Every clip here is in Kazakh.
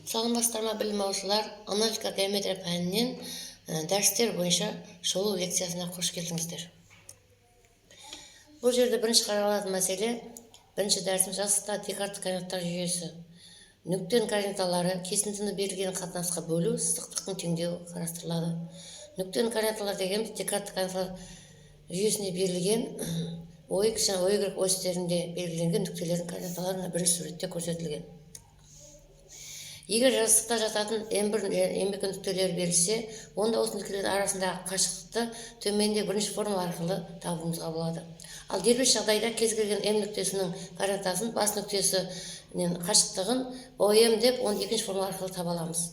Саламатсыздарма білім алушылар, аналитика геометрия пәнінен дәрістер бойынша шолу лекциясына қош келдіңіздер. Бұл жерде бірінші қаралатын мәселе, бірінші дәрісіміз жазықта Декарт координаттар жүйесі. Нүктенің координаталары кесіндіні берілген қатынасқа бөлу, сызықтықтың теңдеуі қарастырылады. Нүктенің координаталары дегеніміз Декарт координаталар жүйесіне берілген OX және OY осьтерінде белгіленген нүктелердің координаталарына бірінші суретте көрсетілген. Егер жазықтықта жататын M1 M2 нүктелері берілсе, онда осы нүктелер арасындағы қашықтықты төменде бірінші формула арқылы табуымызға болады. Ал дербес жағдайда кез келген M нүктесінің координатасын бас нүктесінен қашықтығын OM деп, оны екінші формула арқылы таба аламыз.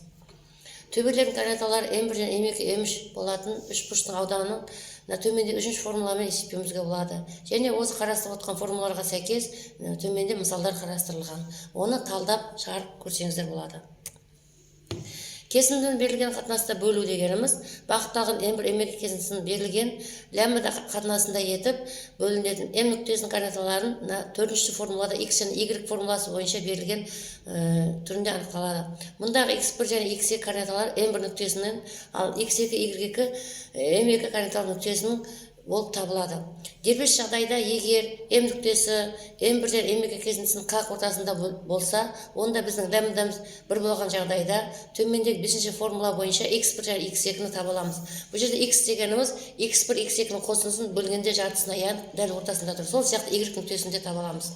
Төбелердің координаталары M1 және M2 M3 болатын үш бұрыштың ауданын төменде үшінші формуламен есептеуімізге болады. Және осы қарастырып отқан формулаларға сәйкес төменде мысалдар қарастырылған. Оны талдап шығарып көрсеңіздер болады. Кесіндінің берілген қатынаста бөлу дегеніміз бағытталған M1 M2 кесіндісінің берілген лямбда қатынасында етіп бөлінетін M нүктесінің координаталарын төртінші формулада X және Y формуласы бойынша берілген түрінде анықталады. Мұндағы X1 және X2 координаталар M1 нүктесінің, ал X2 Y2 M2 координаталар нүктесінің болып табылады. Дербес жағдайда егер M нүктесі M1 және M2 кесіндісінің қақ ортасында болса, онда біздің лямбдамыз 1 болған жағдайда төмендегі 5-ші формула бойынша X1 және X2-ні таба аламыз. Бұл жерде X дегеніміз X1 X2-нің қосындысын бөлгенде жартысына, яғни дәл ортасында тұр. Сол сияқты Y нүктесінде таба аламыз.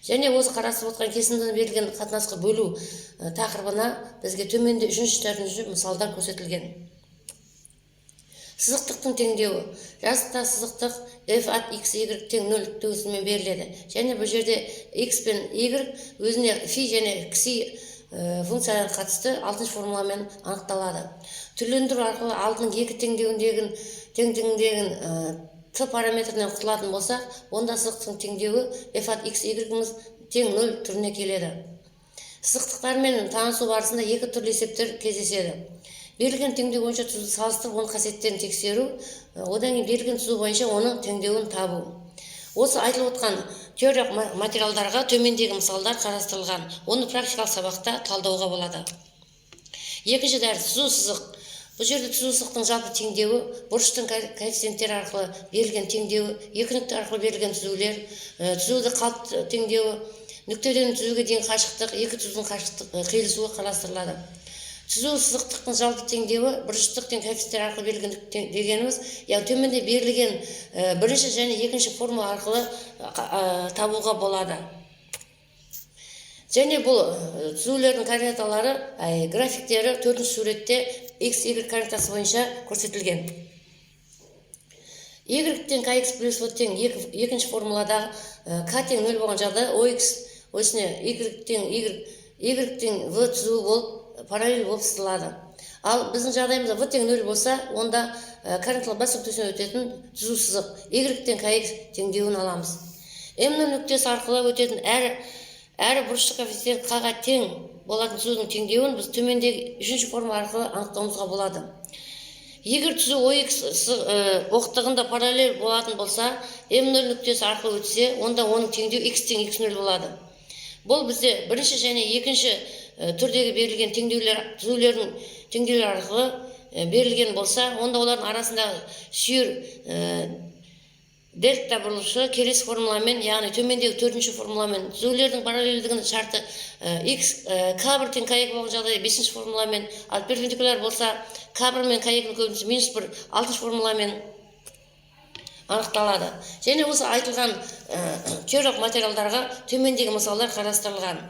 Және осы қарастырып отқан кесіндіні берілген қатынасқа бөлу тақырыбына бізге төменде 3-4 мысалдар көрсетілген. Сызықтықтың теңдеуі. Жазықта сызықтық f at x y тең 0 төгісімен беріледі. Және бұл жерде x пен y өзіне фи және кси функцияларына қатысты 6-шы формуламен анықталады. Түрлендіру арқылы алдының екі теңдігіндегі t параметрінен құтылатын болсақ, онда сызықтың теңдеуі f at x y тең 0 түріне келеді. Сызықтықтармен танысу барысында екі түрлі есептер кездеседі. Берілген теңдеу бойынша түзуді салыстырып, оның қасиеттерін тексеру, одан кейін берілген түзу бойынша оның теңдеуін табу. Осы айтылып отқан теориялық материалдарға төмендегі мысалдар қарастырылған. Оны практикалық сабақта талдауға болады. Екінші дәріс түзу сызық. Бұл жерде түзу сызықтың жалпы теңдеуі, бұрыштың коэффициенттері арқылы берілген теңдеуі, екі нүкте арқылы берілген түзулер, түзуді қалыпты теңдеуі, нүктеден түзуге дейін қашықтық, екі түзудің қиылысуы қарастырылады. Түзу сызықтықтың жалпы теңдеуі бұрыштық тең коэффициенттер арқылы берілген дегеніміз, яғни төменде берілген бірінші және екінші формула арқылы табуға болады. Және бұл түзулердің координаталары, графиктері 4-ші суретте x, y координатасы бойынша көрсетілген. Y тең kx плюс v тең екінші формуладағы k тең 0 болған жағдайда ox осіне y тең v түзуі болып параллель болып сызылады. Ал біздің жағдайымызда v тең 0 болса, онда координаталар бас нүктесінен өтетін түзу сызық y тең kx теңдеуін аламыз. M нүктесі арқылы өтетін әрі бұрыштық коэффициент k-ға тең болатын түзудің теңдеуін біз төмендегі 3-ші формула арқылы анықтауымызға болады. Егер түзу OX оқтығында параллель болатын болса, M0 нүктесі арқылы өтсе, онда оның теңдеуі x тең x0 болады. Бұл бізде бірінші және екінші түрдегі берілген түзулердің теңдеулері арқылы берілген болса, онда олардың арасындағы сүйір дельта бұрылышы келесі формуламен, яғни төмендегі 4-ші формуламен, түзулердің параллельдігінің шарты k1 тең k2 болған жағдайда 5-ші формуламен, ал перпендикуляр болса k1 мен k2-ның көбінісі -1 6-ші формуламен анықталады. Және осы айтылған теориялық материалдарға төмендегі мысалдар қарастырылған.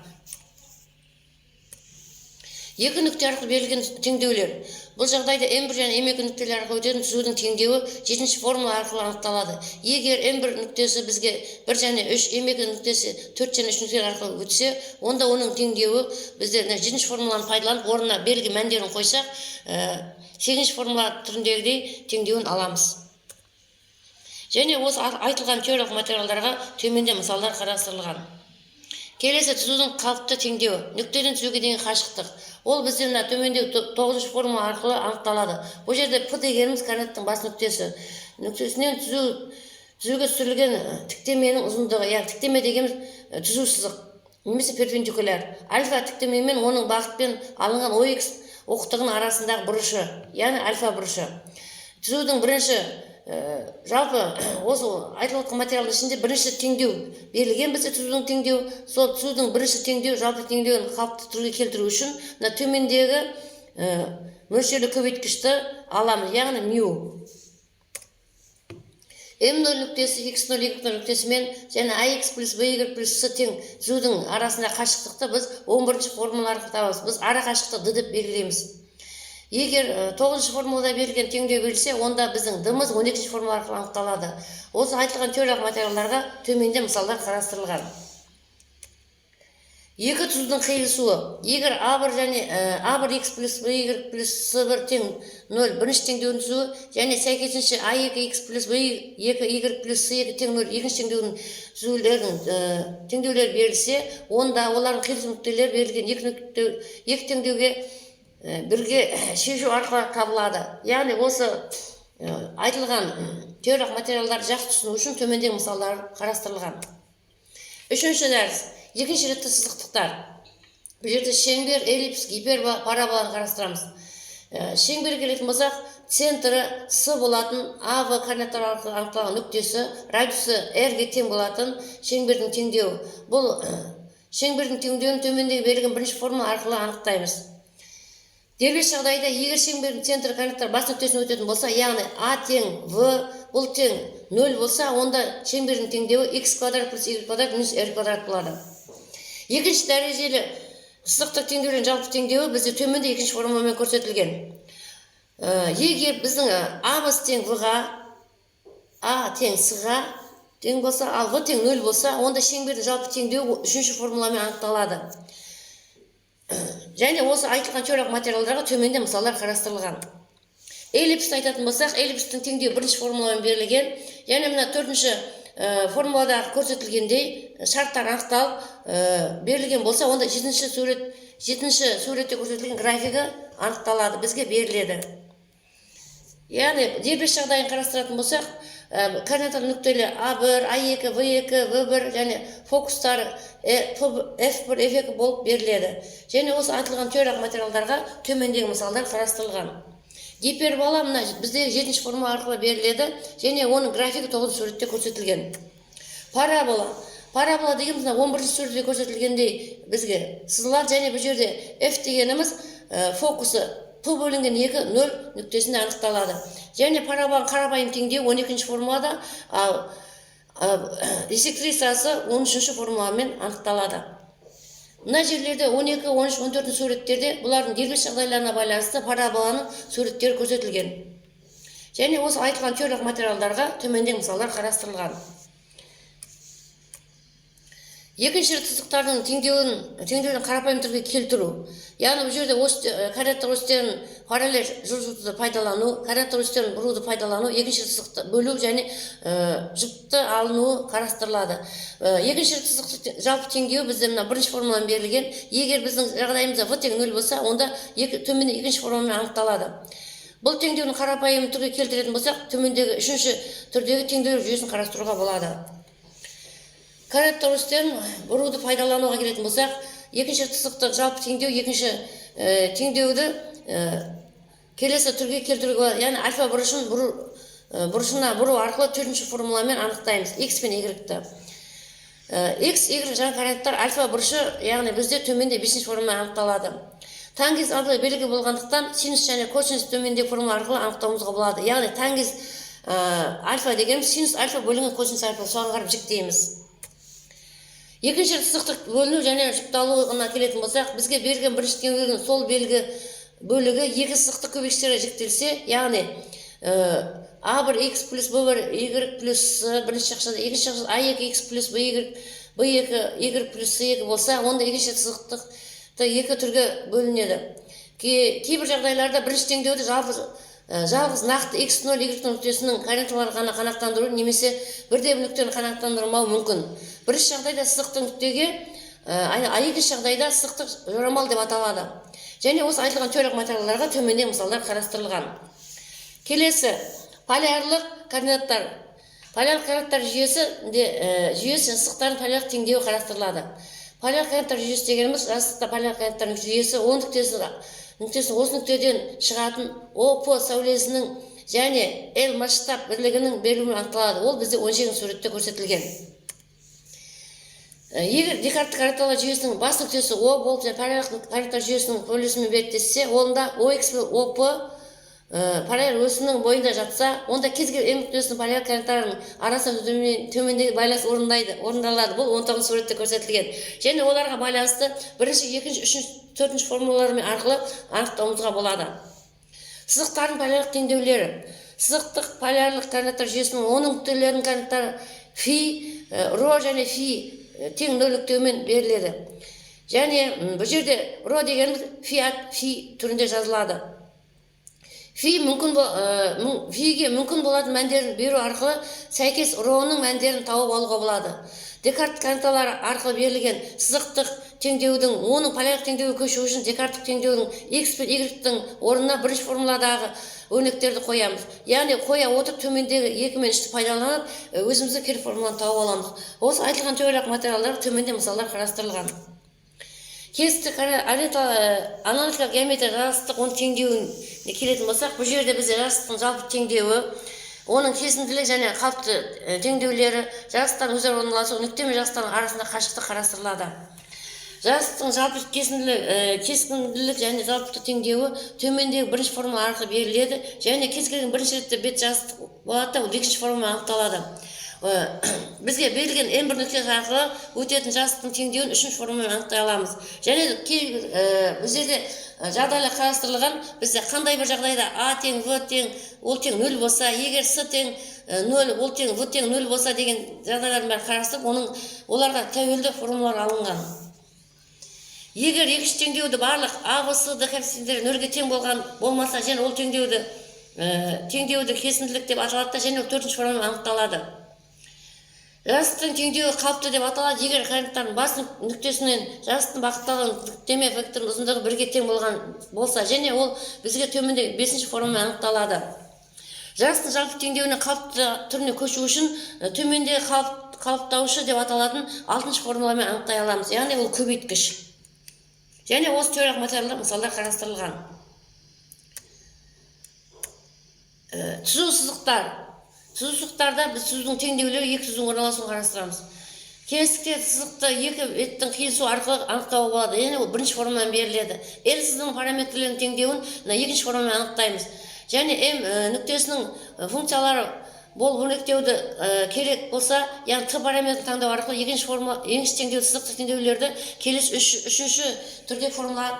Екі нүкте арқылы берілген теңдеулер. Бұл жағдайда M1 және M2 нүктелер арқылы өтетін түзудің теңдеуі 7-ші формула арқылы анықталады. Егер M1 нүктесі бізге 1 және 3, M2 нүктесі 4 және 3 нүктелер арқылы өтсе, онда оның теңдеуі біздер 7-ші формуланы пайдаланып, орнына берілген мәндерін қойсақ, 8-ші формула түріндегідей теңдеуін аламыз. Және осы айтылған теориялық материалдарға төменде мысалдар қарастырылған. Келесі түзудің қалыпты теңдеуі, нүктеден түзуге дейін қашықтық. Ол бізде төмендегі 9-ші формула арқылы анықталады. Бұл жерде P дегеніміз координаттың бас нүктесі. Нүктесінен түзуге түсірілген тіктеменің ұзындығы, яғни тіктеме дегеніміз түзу сызық. немесе перпендикуляр. Альфа тіктеме мен оның бағытпен алынған OX оқтығының арасындағы бұрышы, яғни альфа бұрышы. Түзудің бірінші жалпы осы айтылып отқан материалдың ішінде бірінші теңдеу берілген бізде түзудің теңдеу. Сол түзудің бірінші теңдеу, жалпы теңдеуін қалыпты түрге келтіру үшін мына төмендегі мөлшерлі көбейткішті аламыз, яғни мю. М0 нүктесі x0 y0 нүктесімен және ax плюс by плюс с тең түзудің арасында қашықтықты біз 11-ші формула арқылы табамыз. Біз ара қашықтықты d деп белгілейміз. Егер 9-ші формулада берілген теңдеу берілсе, онда біздің d-міз 12-ші формула арқылы анықталады. Осы айтылған теориялық материалдарға төменде мысалдар қарастырылған. Екі түзудің қиылысуы. Егер a1 және a1 x плюс by плюс s1 тең 0 бірінші теңдеудің түзуі және сәйкесінше a2 x плюс by2 y плюс s2 тең 0 екінші теңдеудің түзулерінің теңдеулері берілсе, онда олардың қиылысу нүктелері берілген екі теңдеуге бірге шешу арқылы табылады. Яғни осы айтылған теориялық материалдарды жақсы түсіну үшін төмендегі мысалдар қарастырылған. Үшінші дәріс. Екінші ретті сызықтықтар. Бұл жерде шеңбер, эллипс, гиперпараболаны қарастырамыз. Шеңберге келетін болсақ, центрі С болатын АВ координаттар арқылы анықталған нүктесі, радиусы R-ге тең болатын шеңбердің теңдеуі. Бұл шеңбердің теңдеуін төмендегі берілген бірінші формула арқылы анықтаймыз. Дербес жағдайда егер шеңбердің центрі координаттар бас нүктесіне өтетін болса, яғни А тең В бұл тең 0 болса, онда шеңбердің теңдеуі x квадрат плюс y квадрат минус r квадрат болады. Екінші дәрежелі сызықтық теңдеудің жалпы теңдеуі бізде төменде екінші формуламен көрсетілген. Егер біздің А-мыз тең В-ға, А тең С-ға тең болса, ал В тең 0 болса, онда шеңбердің жалпы теңдеуі үшінші формуламен анықталады. Және осы айтылған теориялық материалдарға төменде мысалдар қарастырылған. Эллипсті айтатын болсақ, эллипстің теңдеуі бірінші формуламен берілген. Және мына төртінші формулада көрсетілгендей шарттар анықталып берілген болса, онда жетінші суретте көрсетілген графигі анықталады, бізге беріледі. Яғни дербес жағдайын қарастыратын болсақ, координаталы нүктелі А1, А2, В2, В1 және фокустары F1, F2 болып беріледі. Және осы айтылған теориялық материалдарға төмендегі мысалдар қарастырылған. Гипербола мына бізде 7-ші формула арқылы беріледі, және оның графигі 9-ші суретте көрсетілген. Парабола деген 11-ші суретте көрсетілгендей бізге сызылады, және бұл жерде F дегеніміз фокусы П бөлінген 2 0 нүктесінде анықталады. Және параболаның қарапайым теңдеуі 12-ші формулада, ал диссектрисасы 13-ші формуламен анықталады. Мына жерлерде 12, 13, 14 суреттерде бұлардың дербес жағдайларына байланысты параболаның суреттері көрсетілген. Және осы айтылған теориялық материалдарға төменде мысалдар қарастырылған. Екінші рет сызықтардың теңдеуін қарапайым түрге келтіру. Яғни бұл жерде координаттар осьтерін параллель жылжытуды пайдалану, координаттар осьтерін бұруды пайдалану, екінші сызықты бөлу және жұпты алынуы қарастырылады. Екінші рет сызықтың жалпы теңдеуі бізде мына бірінші формуламен берілген. Егер біздің жағдайымызда В тең 0 болса, онда төменде екінші формуламен анықталады. Бұл теңдеудің қарапайым түрге келтіретін болсақ, төмендегі үшінші түрдегі теңдеу жүйесін қарастыруға болады. Координаттар осьтерін бұруды пайдалануға келетін болсақ, екінші сызықтық жалпы теңдеу, екінші теңдеуді келесі түрге келтіруге болады. Яғни альфа бұрышына бұру арқылы төртінші формуламен анықтаймыз x пен y-ті. X, y жаңа координаттар альфа бұрышы, яғни бізде төменде 5-ші формуламен анықталады. Тангенс арқылы белгі болғандықтан синус және косинус төмендегі формула арқылы анықтауымызға болады. Яғни тангенс альфа дегеніміз синус альфа бөлінген косинус альфа, соған қарап жіктейміз. Екінші сызықтық бөліну және жұпталуына келетін болсақ, бізге берілген бірінші теңдеудің сол бөлігі екі сызықтық көбейгіштері жіктелсе, яғни A1 x плюс B1 y плюс бірінші жақшада, екінші жақшада A2 x плюс B2 y плюс S2 болса, онда екінші сызықтықты екі түрге бөлінеді. Кейбір жағдайларда бірінші теңдеуді жалғыз нақты x0 y нүктесінің координаталары ғана қанақтандыру немесе бірде бір нүктені қанақтандырмау мүмкін. Бірінші жағдайда сызықтық нүктеге, екінші жағдайда сызықтық жорамал деп аталады. Және осы айтылған теориялық материалдарға төменде мысалдар қарастырылған. Келесі полярлық координаттар. Полярлық координаттар жүйесі сызықтардың полярлық теңдеуі қарастырылады. Полярлық координаттар жүйесі дегеніміз жазықтықта полярлық координаттардың жүйесі нүктесін осы нүктеден шығатын ОП сәулесінің және L масштаб бірлігінің берілуімен анықталады. Ол бізде 18 суретте көрсетілген. Егер Декарттық координаталар жүйесінің бас нүктесі О болып және полярлық координаттар жүйесінің полюсімен беттессе, онда OX пен ОП параллель осінің бойында жатса, онда кез келген нүктесінің полярлық координаттарының арасында төмендегі байланыс орындалады. Бұл 19 суретте көрсетілген. Және оларға байланысты бірінші, екінші, үшінші, төртінші формулаларымен арқылы анықтауымызға болады. Сызықтардың полярлық теңдеулері. Сызықтық полярлық координаттар жүйесінің оның нүктелерінің координаттары фи, ро және фи тең нөл нүктемен беріледі. Және бұл жерде ро дегеніміз фи түрінде жазылады. Фиге мүмкін болатын мәндерін беру арқылы сәйкес роның мәндерін тауып алуға болады. Декарттық координаталары арқылы берілген сызықтық теңдеудің оның полярлық теңдеуге көшу үшін Декарттық теңдеудің x пен y-тің орнына бірінші формуладағы өрнектерді қоямыз. Яғни қоя отырып төмендегі 2 мен 3-ті пайдаланып, өзімізді керек формуланы тауып аламыз. Осы айтылған теориялық материалдар төменде мысалдар қарастырылған. Кеңістік аналитикалық геометрия жарастық оның теңдеуіне келетін болсақ, бұл жерде бізде жарастықтың жалпы теңдеуі, оның кесінділік және қалыпты теңдеулері, жарастықтардың өзара орналасуы, нүкте мен жарастықтардың арасында қашықтық қарастырылады. Жарастықтың жалпы кесінділік және жалпы теңдеуі төмендегі бірінші формула арқылы беріледі, және кез келген бірінші ретте бет жарастық болады, ол екінші формула анықталады. Бізге берілген n1 нүктесі арқылы өтетін жарастықтың теңдеуін үшінші формуламен анықтай аламыз. Және бұл жерде жағдайлар қарастырылған, бізде қандай бір жағдайда a тең v тең ол тең 0 болса, егер s тең 0 ол тең v тең 0 болса деген жағдайлардың бәрін қарастырып, оларға тәуелді формулалар алынған. Егер екінші теңдеуді барлық a, v, s, d коэффициенттері 0-ге тең болмаса, және ол теңдеуді кесінділік деп аталады, және ол төртінші формуламен анықталады. Жарастықтың теңдеуі қалыпты деп аталады, егер координаттардың бас нүктесінен жарастықтың бағытталған жүктеме векторының ұзындығы 1-ге тең болса, және ол бізге төменде 5-ші формуламен анықталады. Жарастықтың жалпы теңдеуіне қалыпты түріне көшу үшін төмендегі қалыптаушы деп аталатын 6-шы формуламен анықтай аламыз, яғни ол көбейткіш. Және осы теориялық материалдар мысалдар қарастырылған. Түзу сызықтар. Түзу сызықтарда біз түзудің теңдеулері екі түзудің орналасуын қарастырамыз. Кеңістікте сызықты екі беттің қиылысуы арқылы анықтауға болады, яғни ол бірінші формамен беріледі. L сызығының параметрлерінің теңдеуін екінші формамен анықтаймыз. Және m нүктесінің функциялары болып өрнектеуді керек болса, яғни t параметрін таңдау арқылы екінші теңдеу сызықтық теңдеулерді келесі үшінші түрде формула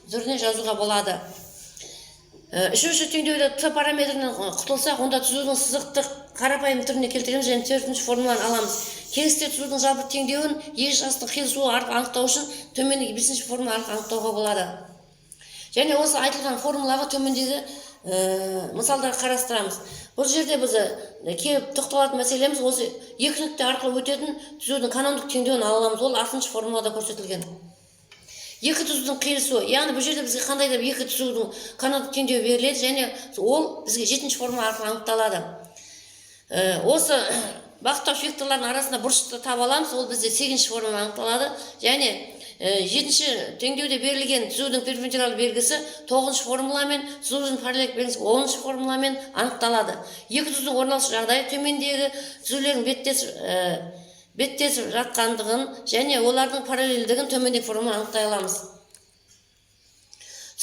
түріне жазуға болады. Үшінші теңдеуді t параметрінен құтылсақ, онда түзудің сызықтық қарапайым түріне келтіреміз және төртінші формуланы аламыз. Кеңістікте түзудің жалпы теңдеуін екі жастың қиылысуы арқылы анықтау үшін төмендегі 5-ші формула арқылы анықтауға болады. Және осы айтылған формулаға төмендегі мысалдар қарастырамыз. Бұл жерде біз келіп тоқталатын мәселеміз осы екі нүкте арқылы өтетін түзудің канондық теңдеуін ала аламыз. Ол 6-шы формулада көрсетілген. Екі түзудің қиылысуы, яғни бұл жерде бізге қандай да екі түзудің канондық теңдеуі беріледі, және ол бізге 7-ші формула арқылы анықталады. Осы бағыттауыш векторлардың арасында бұрышты таба аламыз, ол бізде 8-ші формула анықталады, және 7-ші теңдеуде берілген түзудің перпендикуляр белгісі 9-ші формуламен, түзудің параллель белгісі 10-ші формуламен анықталады. Екі түзудің орналасу жағдайы төмендегі түзулердің беттесіп жатқандығын және олардың параллельдігін төмендегі формула анықтай аламыз.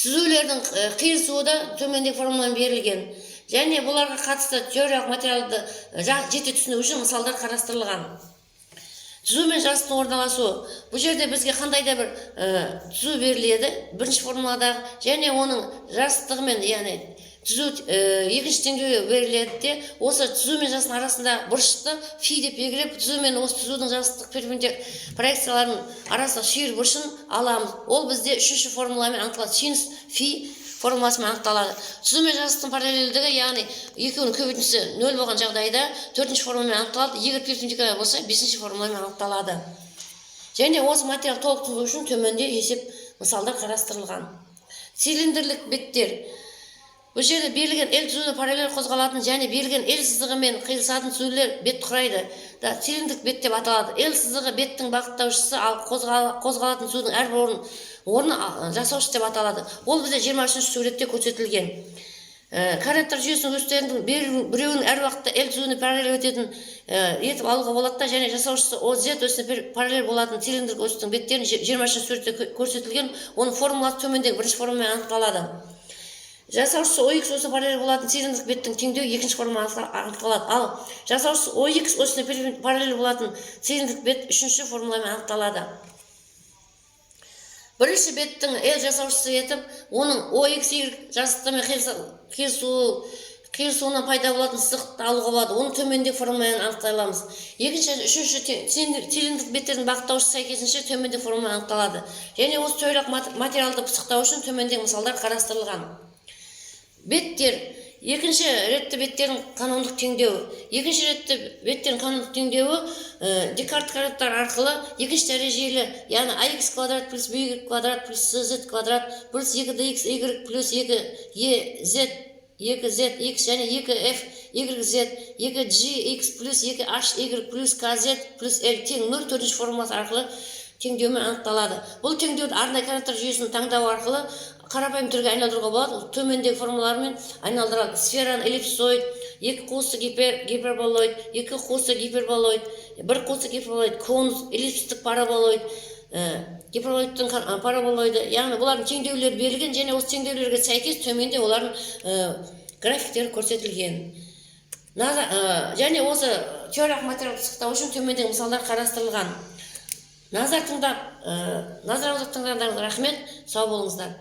Түзулердің қиылысуы да төмендегі формуламен берілген. Және бұларға қатысты теориялық материалды жете түсіну үшін мысалдар қарастырылған. Түзу мен жарастықтың орналасуы. Бұл жерде бізге қандай да бір түзу беріледі, бірінші формуладағы, және оның жарастығымен, яғни түзу екінші теңдеуі беріледі де, осы түзу мен жарастың арасында бұрышты фи деп белгілеп, түзу мен осы түзудің жарастық проекцияларының арасында сүйір бұрышын аламыз. Ол бізде үшінші формуламен анықталады, синус фи формуласымен анықталады. Түзу мен жарастықтың параллельдігі, яғни екеуінің көбейтіндісі 0 болған жағдайда 4-ші формуламен анықталады, егер перпендикуляр болса 5-ші формуламен анықталады. Және осы материал толық түсіну үшін төменде есеп мысалдар қарастырылған. Цилиндрлік беттер. Бұл жерде берілген L түзуіне параллель қозғалатын және берілген L сызығымен қиылысатын түзулер бет құрайды. Цилиндрік бет деп аталады. L сызығы беттің бағыттаушысы, ал қозғалатын түзудің әрбір орны жасаушы деп аталады. Ол бізде 23-ші суретте көрсетілген. Координаттар жүйесінің өрістерінің біреуінің әр уақытта L түзуіне параллель өтетін етіп алуға болады, және жасаушысы OZ өрісіне параллель болатын цилиндрік өрістің беттерін 23-ші суретте көрсетілген. Оның формуласы төмендегі бірінші формамен анықталады. Жасаушысы OX осына параллель болатын цилиндрік беттің теңдеуі екінші формамен анықталады. Ал жасаушысы OX осына параллель болатын цилиндрік бет үшінші формуламен анықталады. Бірінші беттің L жасаушысы етіп, оның OXY жазықтымен қиылысуынан пайда болатын сызықты алуға болады. Оны төмендегі формамен анықтай аламыз. Екінші, үшінші цилиндрік беттердің бағыттаушысы сәйкесінше төмендегі формамен анықталады. Және осы теориялық материалды пысықтау үшін төмендегі мысалдар қарастырылған. Беттер. Екінші ретті беттердің канондық теңдеуі. Екінші ретті беттердің канондық теңдеуі Декарт координаттар арқылы екінші дәрежелі, яғни ax квадрат плюс by квадрат плюс cz квадрат плюс 2dxy плюс 2ez 2zx және 2f yz 2gx плюс 2hy плюс kz плюс l тең 0 төртінші формуласы арқылы теңдеумен анықталады. Бұл теңдеуді арнайы координаттар жүйесін таңдау арқылы қарапайым түрге айналдыруға болады. Төмендегі формулалармен айналдырылады. Сфераны эллипсоид, екі қуысты гиперболоид, екі қуысты гиперболоид, бір қуысты гиперболоид, конус, эллипстік параболоид, гиперболоидтың параболоиды. Яғни бұлардың теңдеулері берілген, және осы теңдеулерге сәйкес төменде олардың графиктері көрсетілген. Және осы теориялық материалды пысықтау үшін төмендегі мысалдар қарастырылған. Назар аударып тыңдағандарыңызға рахмет. Сау болыңыздар.